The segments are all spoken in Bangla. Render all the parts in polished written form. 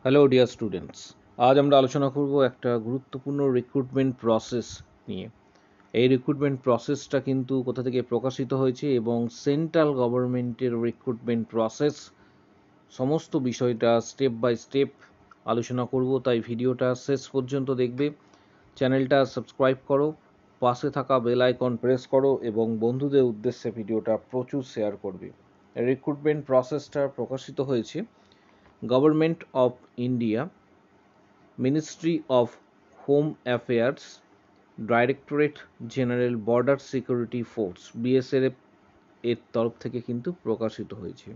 হ্যালো ডিয়ার স্টুডেন্টস, আজ আমরা আলোচনা করব একটা গুরুত্বপূর্ণ রিক্রুটমেন্ট প্রসেস নিয়ে। এই রিক্রুটমেন্ট প্রসেসটা কিন্তু কোথা থেকে প্রকাশিত হয়েছে এবং সেন্ট্রাল গভর্নমেন্টের রিক্রুটমেন্ট প্রসেস সমস্ত বিষয়টা স্টেপ বাই স্টেপ আলোচনা করব, তাই ভিডিওটা শেষ পর্যন্ত দেখবে। চ্যানেলটা সাবস্ক্রাইব করো, পাশে থাকা বেল আইকন প্রেস করো এবং বন্ধুদের উদ্দেশ্যে ভিডিওটা প্রচুর শেয়ার করবে। রিক্রুটমেন্ট প্রসেসটা প্রকাশিত হয়েছে government of India, ministry of home affairs, directorate general border security force BSF এর তরফ থেকে কিন্তু প্রকাশিত হয়েছে।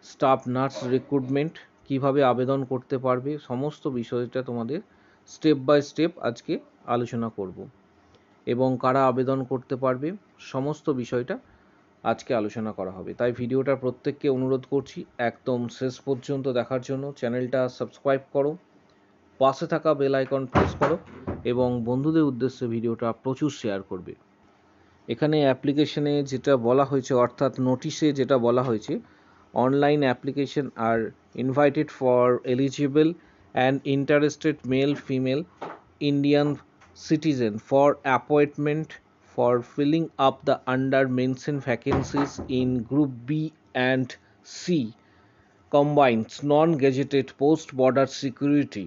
স্টাফ নার্স রিক্রুটমেন্ট কিভাবে আবেদন করতে পারবে সমস্ত বিষয়টা তোমাদের স্টেপ বাই স্টেপ আজকে আলোচনা করব এবং কারা আবেদন করতে পারবে সমস্ত বিষয়টা আজকে আলোচনা করা হবে। তাই ভিডিওটা প্রত্যেককে অনুরোধ করছি একদম শেষ পর্যন্ত দেখার জন্য। চ্যানেলটা সাবস্ক্রাইব করো, পাশে থাকা বেল আইকন প্রেস করো এবং বন্ধুদের উদ্দেশ্যে ভিডিওটা প্রচুর শেয়ার করবে। এখানে অ্যাপ্লিকেশনে যেটা বলা হয়েছে, অর্থাৎ নোটিশে যেটা বলা হয়েছে, online application are invited for eligible and interested male female Indian citizen for appointment for filling up the under mentioned vacancies in group B and C combines non-gazetted post border security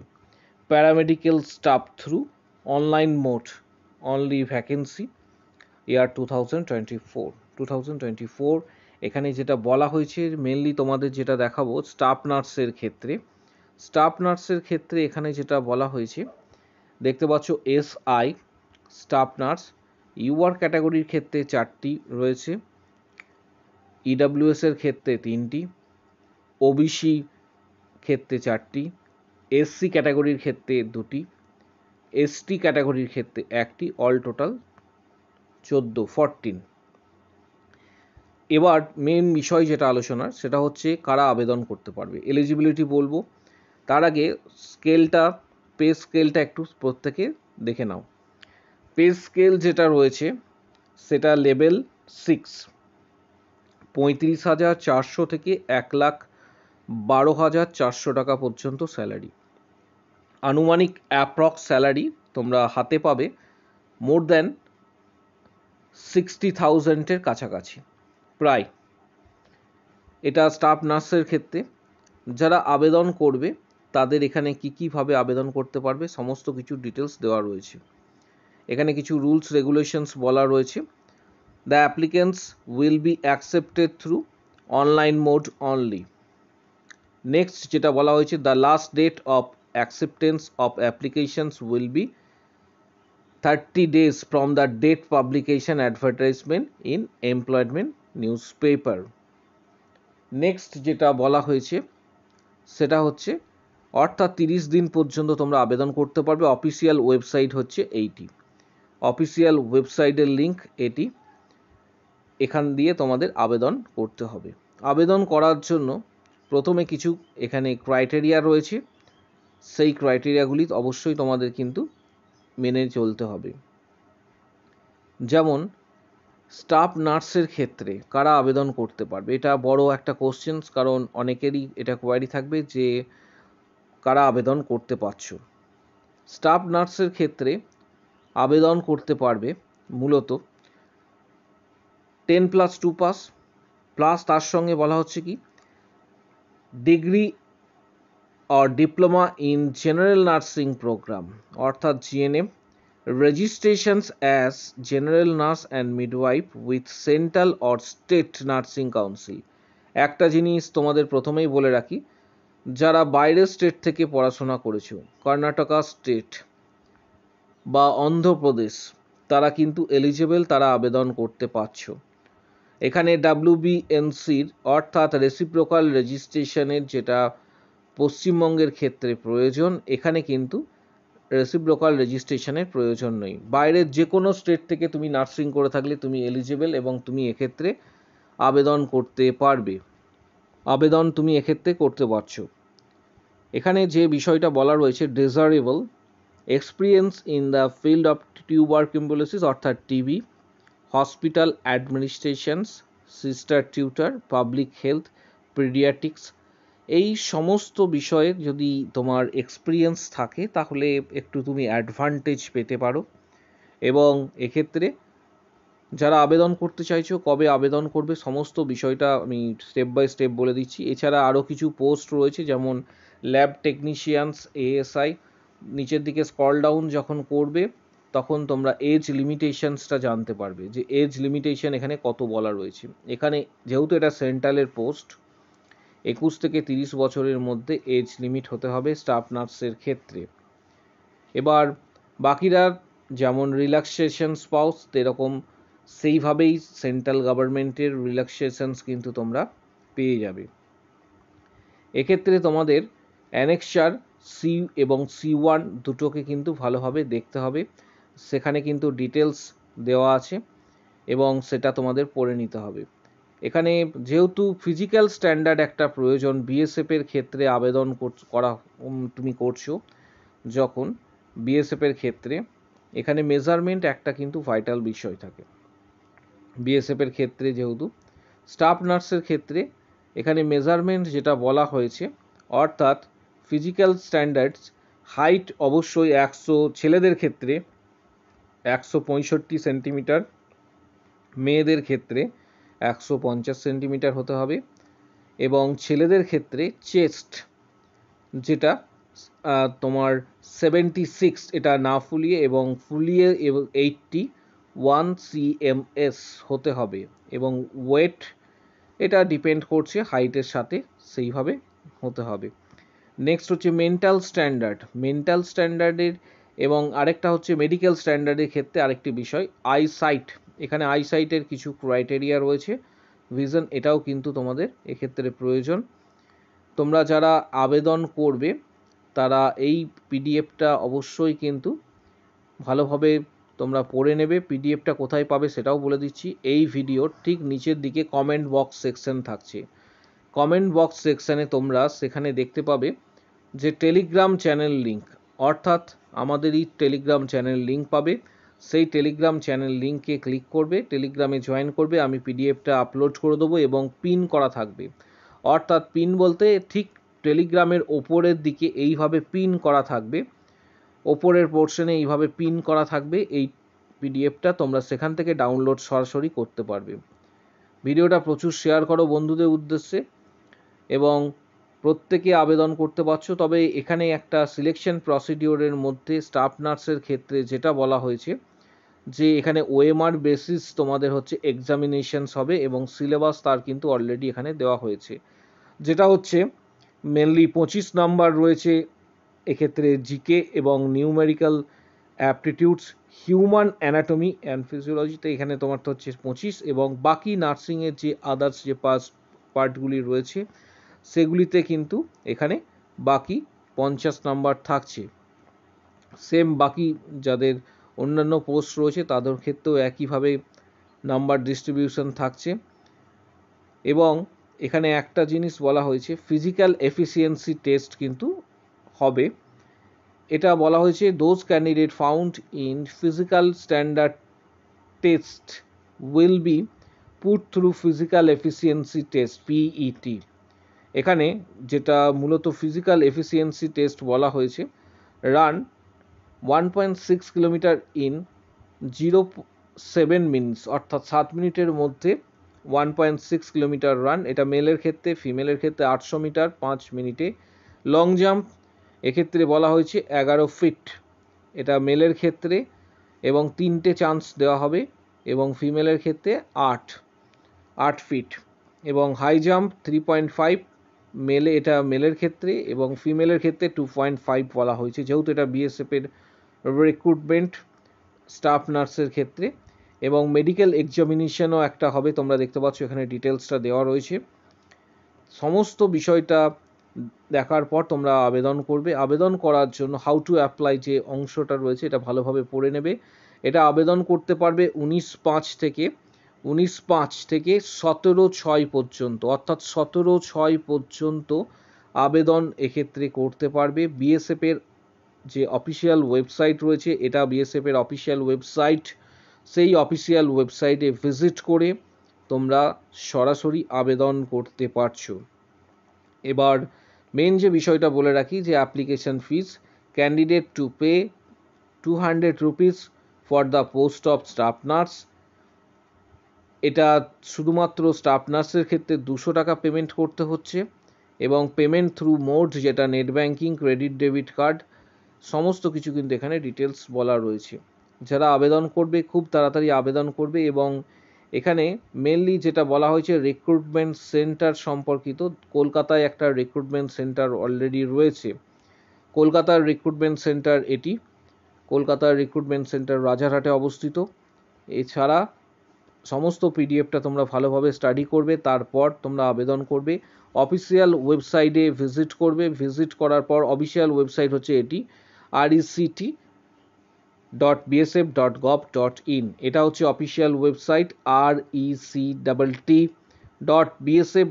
paramedical staff through online mode only vacancy year 2024 এখানে যেটা বলা হয়েছে মেনলি তোমাদের যেটা দেখাবো স্টাফ নার্সের ক্ষেত্রে এখানে যেটা বলা হয়েছে দেখতে পাচ্ছ SI স্টাফ নার্স ইউআর ক্যাটাগরির ক্ষেত্রে 4টি রয়েছে, EWS এর ক্ষেত্রে 3টি, ওবিসি ক্ষেত্রে 4টি, SC ক্যাটাগরির ক্ষেত্রে 2টি, ST ক্যাটাগরির ক্ষেত্রে 1টি, অল টোটাল 14। এবার মেন বিষয় যেটা আলোচনার সেটা হচ্ছে কারা আবেদন করতে পারবে। এলিজিবিলিটি বলবো, তার আগে পে স্কেলটা একটু প্রত্যেকে দেখে নাও। পে স্কেল যেটা রয়েছে সেটা লেভেল 6, 35,400 থেকে 1,12,400 টাকা পর্যন্ত স্যালারি। আনুমানিক অ্যাপ্রক্স স্যালারি তোমরা হাতে পাবে মোর দ্যান 60,000-এর কাছাকাছি প্রায়। এটা স্টাফ নার্সের ক্ষেত্রে। যারা আবেদন করবে তাদের এখানে কীভাবে আবেদন করতে পারবে সমস্ত কিছু ডিটেলস দেওয়া রয়েছে। এখানে কিছু রুলস রেগুলেশনস বলা রয়েছে। The applicants will be accepted through online mode only. Next যেটা বলা হয়েছে, the last date of acceptance of applications will be 30 days from the date publication advertisement in employment newspaper. Next যেটা বলা হয়েছে সেটা হচ্ছে অর্থাৎ 30 দিন পর্যন্ত তোমরা আবেদন করতে পারবে। অফিসিয়াল ওয়েবসাইট হচ্ছে এইটি, অফিসিয়াল ওয়েবসাইটের লিঙ্ক এটি, এখান দিয়ে তোমাদের আবেদন করতে হবে। আবেদন করার জন্য প্রথমে কিছু এখানে ক্রাইটেরিয়া রয়েছে, সেই ক্রাইটেরিয়াগুলি অবশ্যই তোমাদের কিন্তু মেনে চলতে হবে। যেমন স্টাফ নার্সের ক্ষেত্রে কারা আবেদন করতে পারবে, এটা বড় একটা কোশ্চেন, কারণ অনেকেরই এটা কোয়ারি থাকবে যে কারা আবেদন করতে পারছো। স্টাফ নার্সের ক্ষেত্রে আবেদন করতে পারবে মূলত 10+2 পাস প্লাস তার সঙ্গে বলা হচ্ছে কি degree or diploma in general nursing program অর্থাৎ GNM, registrations as general nurse and midwife with central or state nursing council। একটা জিনিস তোমাদের প্রথমেই বলে রাখি, যারা বাইরের স্টেট থেকে পড়াশোনা করেছো, কর্ণাটকা স্টেট বা অন্ধ্রপ্রদেশ, তারা কিন্তু এলিজিবল, তারা আবেদন করতে পারছো। এখানে WBNCর অর্থাৎ রেসিপ্রোকাল রেজিস্ট্রেশনের যেটা পশ্চিমবঙ্গের ক্ষেত্রে প্রয়োজন, এখানে কিন্তু রেসিপ্রোকাল রেজিস্ট্রেশনের প্রয়োজন নেই। বাইরের যে কোনো স্টেট থেকে তুমি নার্সিং করে থাকলে তুমি এলিজিবল এবং তুমি এক্ষেত্রে আবেদন করতে পারবে, আবেদন তুমি এক্ষেত্রে করতে পারছো। এখানে যে বিষয়টা বলা রয়েছে, desirable experience in the field of tuberculosis অর্থাৎ TB, hospital administrations, sister tutor, public health, paediatrics, এই সমস্ত বিষয়ে যদি তোমার এক্সপিরিয়েন্স থাকে তাহলে একটু তুমি অ্যাডভান্টেজ পেতে পারো। এবং এক্ষেত্রে যারা আবেদন করতে চাইছো, কবে আবেদন করবে সমস্ত বিষয়টা আমি স্টেপ বাই স্টেপ বলে দিচ্ছি। এছাড়া আরও কিছু পোস্ট রয়েছে, যেমন ল্যাব টেকনিশিয়ানস এএসআই। নিচের দিকে স্ক্রল ডাউন যখন করবে তখন তোমরা এজ লিমিটেশনসটা জানতে পারবে, যে এজ লিমিটেশন এখানে কত বলা রয়েছে। এখানে যেহেতু এটা সেন্ট্রালের পোস্ট, 21 থেকে 30 বছরের মধ্যে এজ লিমিট হতে হবে স্টাফ নার্সের ক্ষেত্রে। এবার বাকিরা যেমন রিল্যাক্সেশন পাওস, এরকম সেইভাবেই সেন্ট্রাল গভর্নমেন্টের রিল্যাক্সেশনস কিন্তু তোমরা পেয়ে যাবে। এক্ষেত্রে তোমাদের অ্যানেক্সার সি এবং C1 দুটোকে কিন্তু ভালোভাবে দেখতে হবে, সেখানে কিন্তু ডিটেলস দেওয়া আছে এবং সেটা তোমাদের পড়ে নিতে হবে। এখানে যেহেতু ফিজিক্যাল স্ট্যান্ডার্ড একটা প্রয়োজন বিএসএফের ক্ষেত্রে আবেদন করা তুমি করছো, যখন বিএসএফের ক্ষেত্রে এখানে মেজারমেন্ট একটা কিন্তু ভাইটাল বিষয় থাকে বিএসএফের ক্ষেত্রে। যেহেতু স্টাফ নার্সের ক্ষেত্রে এখানে মেজারমেন্ট যেটা বলা হয়েছে, অর্থাৎ ফিজিক্যাল স্ট্যান্ডার্ডস, হাইট অবশ্যই ছেলেদের ক্ষেত্রে 165 সেন্টিমিটার, মেয়েদের ক্ষেত্রে 150 সেন্টিমিটার হতে হবে। এবং ছেলেদের ক্ষেত্রে চেস্ট যেটা তোমার 76, এটা না ফুলিয়ে, এবং ফুলিয়ে 81 cms হতে হবে। এবং ওয়েট এটা ডিপেন্ড করছে হাইটের সাথে, সেইভাবে হতে হবে। নেক্সট হচ্ছে মেন্টাল স্ট্যান্ডার্ডের এবং আরেকটা হচ্ছে মেডিকেল স্ট্যান্ডার্ডের ক্ষেত্রে আরেকটি বিষয় আইসাইট। এখানে আইসাইটের কিছু ক্রাইটেরিয়া রয়েছে, ভিশন এটাও কিন্তু তোমাদের এক্ষেত্রে প্রয়োজন। তোমরা যারা আবেদন করবে তারা এই পিডিএফটা অবশ্যই কিন্তু ভালোভাবে তোমরা পড়ে নেবে। পিডিএফটা কোথায় পাবে সেটাও বলে দিচ্ছি। এই ভিডিওর ঠিক নিচের দিকে কমেন্ট বক্স সেকশন থাকছে, কমেন্ট বক্স সেকশানে তোমরা সেখানে দেখতে পাবে যে টেলিগ্রাম চ্যানেল লিঙ্ক, অর্থাৎ আমাদেরই টেলিগ্রাম চ্যানেল লিঙ্ক পাবে। সেই টেলিগ্রাম চ্যানেল লিঙ্কে ক্লিক করবে, টেলিগ্রামে জয়েন করবে, আমি পিডিএফটা আপলোড করে দেবো এবং পিন করা থাকবে। অর্থাৎ পিন বলতে ঠিক টেলিগ্রামের ওপরের দিকে এইভাবে পিন করা থাকবে, ওপরের পোর্শনে এইভাবে পিন করা থাকবে এই পিডিএফটা, তোমরা সেখান থেকে ডাউনলোড সরাসরি করতে পারবে। ভিডিওটা প্রচুর শেয়ার করো বন্ধুদের উদ্দেশ্যে, এবং প্রত্যেকে আবেদন করতে পারছো। তবে এখানে একটা সিলেকশন প্রসিডিওরের মধ্যে স্টাফ নার্সের ক্ষেত্রে যেটা বলা হয়েছে, যে এখানে ওএমআর বেসিস তোমাদের হচ্ছে এক্সামিনেশনস হবে, এবং সিলেবাস তার কিন্তু অলরেডি এখানে দেওয়া হয়েছে, যেটা হচ্ছে মেনলি 25 নাম্বার রয়েছে এক্ষেত্রে জিকে এবং নিউমেরিক্যাল অ্যাপটিটিউডস, হিউম্যান অ্যানাটমি অ্যান্ড ফিজিওলজিতে এখানে তোমার তো হচ্ছে 25, এবং বাকি নার্সিংয়ের যে আদার্স যে পার্টগুলি রয়েছে সেগুলিতে কিন্তু এখানে বাকি 50 নাম্বার থাকছে। সেম বাকি যাদের অন্যান্য পোস্ট রয়েছে তাদের ক্ষেত্রেও একইভাবে নাম্বার ডিস্ট্রিবিউশন থাকছে। এবং এখানে একটা জিনিস বলা হয়েছে, ফিজিক্যাল এফিসিয়েন্সি টেস্ট কিন্তু হবে। এটা বলা হয়েছে those candidate found in physical standard test will be put through physical efficiency test PET. এখানে যেটা মূলত ফিজিক্যাল এফিসিয়েন্সি টেস্ট বলা হয়েছে, রান 1.6 কিলোমিটার ইন 07 মিনিটস, অর্থাৎ 7 মিনিটের মধ্যে 1.6 কিলোমিটার রান। এটা মেলের ক্ষেত্রে, ফিমেলের ক্ষেত্রে 800 মিটার 5 মিনিটে। লং জাম্প এক্ষেত্রে বলা হয়েছে 11 ফিট, এটা মেলের ক্ষেত্রে, এবং 3টে চান্স দেওয়া হবে, এবং ফিমেলের ক্ষেত্রে 8 ফিট। এবং হাই জাম্প 3.5 মেলে, এটা মেলের ক্ষেত্রে, এবং ফিমেলের ক্ষেত্রে 2.5 বলা হয়েছে, যেহেতু এটা বিএসএফের রিক্রুটমেন্ট স্টাফ নার্সের ক্ষেত্রে। এবং মেডিকেল এক্সামিনেশনও একটা হবে, তোমরা দেখতে পাচ্ছ এখানে ডিটেলসটা দেওয়া রয়েছে। সমস্ত বিষয়টা দেখার পর তোমরা আবেদন করবে। আবেদন করার জন্য হাউ টু অ্যাপ্লাই যে অংশটা রয়েছে এটা ভালোভাবে পড়ে নেবে। এটা আবেদন করতে পারবে 19/5 থেকে 17/6 পর্যন্ত, অর্থাৎ 17/6 পর্যন্ত আবেদন এক্ষেত্রে করতে পারবে। বিএসএফের যে অফিসিয়াল ওয়েবসাইট রয়েছে, এটা বিএসএফের অফিসিয়াল ওয়েবসাইট, সেই অফিসিয়াল ওয়েবসাইটে ভিজিট করে তোমরা সরাসরি আবেদন করতে পারছো। এবার মেন যে বিষয়টা বলে রাখি যে application fees candidate to pay 200 rupees for the post of staff nurse. এটা শুধুমাত্র স্টাফ নার্সের ক্ষেত্রে 200 টাকা পেমেন্ট করতে হচ্ছে এবং পেমেন্ট থ্রু মোড যেটা net banking, credit, debit card, সমস্ত কিছু কিন্তু এখানে ডিটেলস বলা রয়েছে। যারা আবেদন করবে খুব তাড়াতাড়ি আবেদন করবে এবং এখানে মেনলি যেটা বলা হয়েছে রিক্রুটমেন্ট সেন্টার সম্পর্কিত। কলকাতায় একটা রিক্রুটমেন্ট সেন্টার অলরেডি রয়েছে। কলকাতার রিক্রুটমেন্ট সেন্টার এটি। কলকাতার রিক্রুটমেন্ট সেন্টার রাজারহাটে অবস্থিত। এছাড়া সমস্ত পিডিএফটা তোমরা ভালোভাবে স্টাডি করবে, তারপর তোমরা আবেদন করবে। অফিসিয়াল ওয়েবসাইটে ভিজিট করবে। ভিজিট করার পর অফিসিয়াল ওয়েবসাইট হচ্ছে এটি rect.bsf.gov.in। এটা হচ্ছে অফিসিয়াল ওয়েবসাইট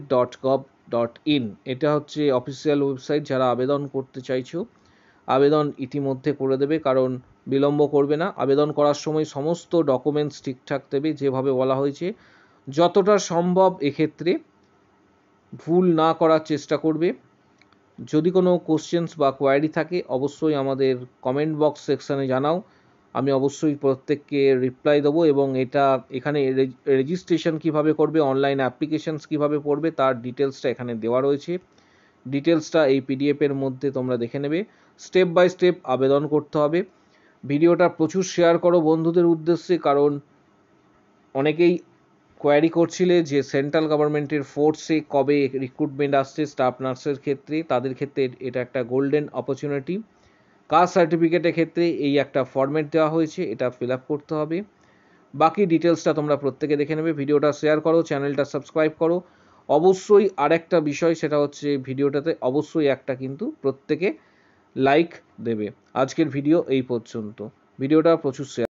rect.bsf.gov.in। এটা হচ্ছে অফিসিয়াল ওয়েবসাইট। যারা আবেদন করতে চাইছো আবেদন ইতিমধ্যে করে দেবে, কারণ বিলম্ব করবে না। আবেদন করার সময় সমস্ত ডকুমেন্টস ঠিকঠাক দেবে যেভাবে বলা হয়েছে। যতটা সম্ভব এক্ষেত্রে ভুল না করার চেষ্টা করবে। যদি কোনো কোশ্চেন্স বা কোয়ারি থাকে অবশ্যই আমাদের কমেন্ট বক্স সেকশানে জানাও। আমি অবশ্যই প্রত্যেককে রিপ্লাই দেবো এবং এখানে রেজিস্ট্রেশন কিভাবে করবে, অনলাইন অ্যাপ্লিকেশনস কিভাবে করবে তার ডিটেলসটা এখানে দেওয়া রয়েছে। ডিটেলসটা এই পিডিএফের মধ্যে তোমরা দেখে নেবে। স্টেপ বাই স্টেপ আবেদন করতে হবে। ভিডিওটা প্রচুর শেয়ার করো বন্ধুদের উদ্দেশ্যে, কারণ অনেকেই কোয়ারি করছিলে যে সেন্ট্রাল গভর্নমেন্টের ফোর্সে কবে রিক্রুটমেন্ট আসছে স্টাফ নার্সের ক্ষেত্রে। তাদের ক্ষেত্রে এটা একটা গোল্ডেন অপরচুনিটি। কাস্ট সার্টিফিকেটের ক্ষেত্রে এই একটা ফরম্যাট দেওয়া হয়েছে, এটা ফিল আপ করতে হবে। বাকি ডিটেলসটা তোমরা প্রত্যেকে দেখে নেবে। ভিডিওটা শেয়ার করো, চ্যানেলটা সাবস্ক্রাইব করো। অবশ্যই আরেকটা বিষয়, সেটা হচ্ছে ভিডিওটাতে অবশ্যই একটা কিন্তু প্রত্যেকে লাইক দেবে। আজকের ভিডিও এই পর্যন্ত। ভিডিওটা প্রচুর শেয়ার